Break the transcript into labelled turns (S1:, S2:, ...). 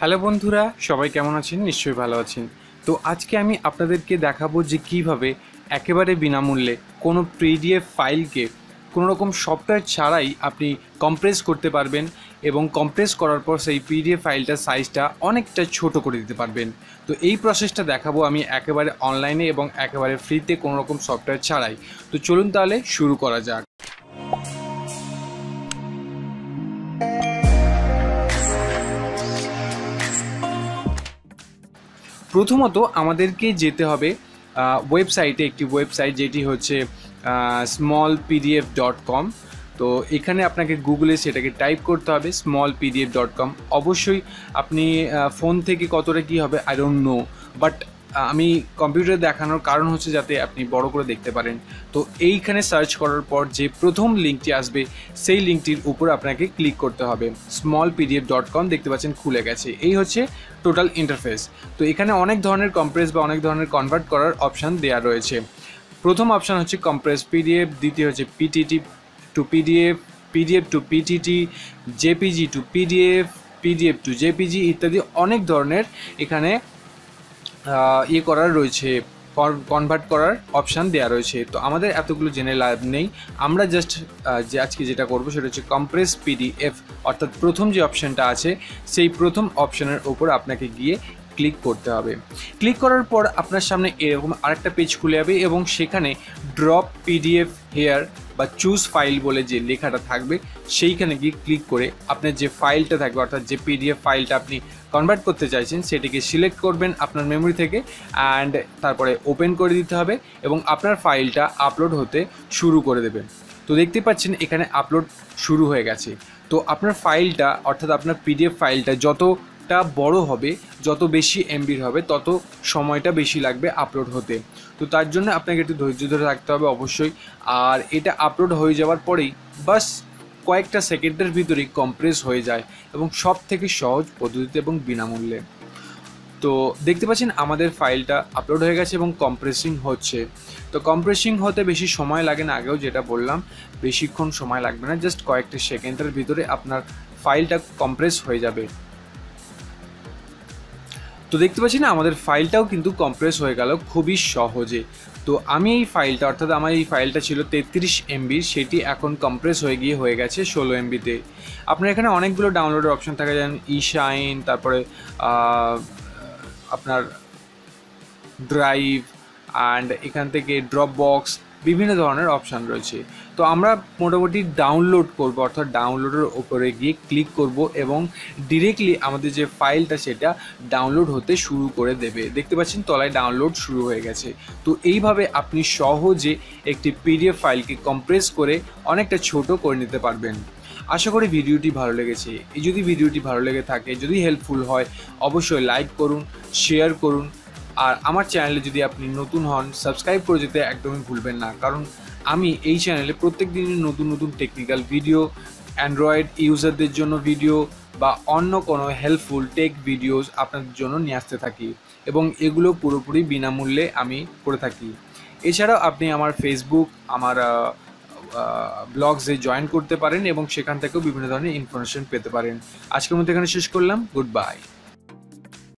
S1: Hello বন্ধুরা, সবাই কেমন আছেন? নিশ্চয়ই ভালো আছেন। তো আজকে আমি আপনাদেরকে দেখাবো যে কিভাবে একেবারে বিনামূল্যে কোনো পিডিএফ ফাইলকে কোনো রকম সফটওয়্যার ছাড়াই আপনি কম্প্রেস করতে পারবেন এবং কম্প্রেস করার পর সেই পিডিএফ ফাইলটার সাইজটা অনেকটা ছোট করে দিতে পারবেন। তো এই প্রসেসটা দেখাবো আমি একেবারে অনলাইনে এবং একেবারে ফ্রিতে, কোনো রকম সফটওয়্যার ছাড়াই। তো চলুন তাহলে শুরু করা যাক। প্রথমত আমাদেরকে যেতে হবে ওয়েবসাইটে, একটি ওয়েবসাইট যেটি হচ্ছে smallpdf.com। তো এখানে আপনাকে গুগলে সেটাকে টাইপ করতে হবে smallpdf.com। অবশ্যই আপনি ফোন থেকে কতটা কী হবে আই ডোন্ট নো, বাট আমি কম্পিউটারে দেখানোর কারণ হচ্ছে যাতে আপনি বড় করে দেখতে পারেন। তো এইখানে সার্চ করার পর যে প্রথম লিঙ্কটি আসবে সেই লিঙ্কটির উপর আপনাকে ক্লিক করতে হবে। smallpdf.com দেখতে পাচ্ছেন খুলে গেছে। এই হচ্ছে টোটাল ইন্টারফেস। তো এখানে অনেক ধরনের কম্প্রেস বা অনেক ধরনের কনভার্ট করার অপশান দেওয়া রয়েছে। প্রথম অপশান হচ্ছে কম্প্রেস পিডিএফ, দ্বিতীয় হচ্ছে PTT two PDF, PDF two PTT, JPG two PDF, PDF two JPG ইত্যাদি অনেক ধরনের এখানে করার রয়েছে, কনভার্ট করার অপশান দেওয়া রয়েছে। তো আমাদের এতগুলো জেনে লাভ নেই, আমরা জাস্ট যে আজকে যেটা করবো সেটা হচ্ছে কম্প্রেস পিডিএফ, অর্থাৎ প্রথম যে অপশানটা আছে সেই প্রথম অপশানের ওপর আপনাকে গিয়ে ক্লিক করতে হবে। ক্লিক করার পর আপনার সামনে এরকম আরেকটা পেজ খুলে যাবে এবং সেখানে ড্রপ পিডিএফ হেয়ার বা চুজ ফাইল বলে যে লেখাটা থাকবে সেইখানে গিয়ে ক্লিক করে আপনার যে ফাইলটা থাকবে, অর্থাৎ যে পিডিএফ ফাইলটা আপনি কনভার্ট করতে চাইছেন সেটিকে সিলেক্ট করবেন আপনার মেমোরি থেকে অ্যান্ড তারপরে ওপেন করে দিতে হবে এবং আপনার ফাইলটা আপলোড হতে শুরু করে দেবেন। তো দেখতে পাচ্ছেন এখানে আপলোড শুরু হয়ে গেছে। তো আপনার ফাইলটা, অর্থাৎ আপনার পিডিএফ ফাইলটা যতটা বড় হবে, যত বেশি এমবির হবে, তত সময়টা বেশি লাগবে আপলোড হতে। তো তার জন্য আপনাকে একটু ধৈর্য ধরে রাখতে হবে অবশ্যই। আর এটা আপলোড হয়ে যাওয়ার পরেই বাস কয়েকটা সেকেন্ডের ভিতরেই কম্প্রেস হয়ে যায় এবং সব থেকে সহজ পদ্ধতিতে এবং বিনামূল্যে। তো দেখতে পাচ্ছেন আমাদের ফাইলটা আপলোড হয়ে গেছে এবং কম্প্রেসিং হচ্ছে। তো কম্প্রেসিং হতে বেশি সময় লাগে না, আগেও যেটা বললাম বেশিক্ষণ সময় লাগবে না, জাস্ট কয়েকটা সেকেন্ডের ভিতরে আপনার ফাইলটা কম্প্রেস হয়ে যাবে। তো দেখতে পাচ্ছি না আমাদের ফাইলটাও কিন্তু কম্প্রেস হয়ে গেল খুবই সহজে। তো আমি এই ফাইলটা, অর্থাৎ আমার এই ফাইলটা ছিল 33 এমবির, সেটি এখন কম্প্রেস হয়ে গেছে 16 এমবিতে। আপনার এখানে অনেকগুলো ডাউনলোডের অপশান থাকে, যেমন ইশাইন, তারপরে আপনার ড্রাইভ অ্যান্ড এখান থেকে ড্রপবক্স, বিভিন্ন ধরনের অপশান রয়েছে। তো আমরা মোটামুটি ডাউনলোড করব, অর্থাৎ ডাউনলোডের ওপরে গিয়ে ক্লিক করব এবং ডিরেক্টলি আমাদের যে ফাইলটা সেটা ডাউনলোড হতে শুরু করে দেবে। দেখতে পাচ্ছেন তলায় ডাউনলোড শুরু হয়ে গেছে। তো এইভাবে আপনি সহজে একটি পিডিএফ ফাইলকে কম্প্রেস করে অনেকটা ছোট করে নিতে পারবেন। আশা করি ভিডিওটি ভালো লেগেছে। যদি ভিডিওটি ভালো লেগে থাকে, যদি হেল্পফুল হয়, অবশ্যই লাইক করুন, শেয়ার করুন। আর আমার চ্যানেলে যদি আপনি নতুন হন, সাবস্ক্রাইব করে যেতে একদমই ভুলবেন না, কারণ আমি এই চ্যানেলে প্রত্যেক দিনই নতুন নতুন টেকনিক্যাল ভিডিও, অ্যান্ড্রয়েড ইউজারদের জন্য ভিডিও বা অন্য কোনো হেল্পফুল টেক ভিডিওস আপনাদের জন্য নিয়ে আসতে থাকি এবং এগুলো পুরোপুরি বিনামূল্যে আমি করে থাকি। এছাড়াও আপনি আমার ফেসবুক, আমার ব্লগসে জয়েন করতে পারেন এবং সেখান থেকেও বিভিন্ন ধরনের ইনফরমেশন পেতে পারেন। আজকের মধ্যে এখানে শেষ করলাম। Good bye.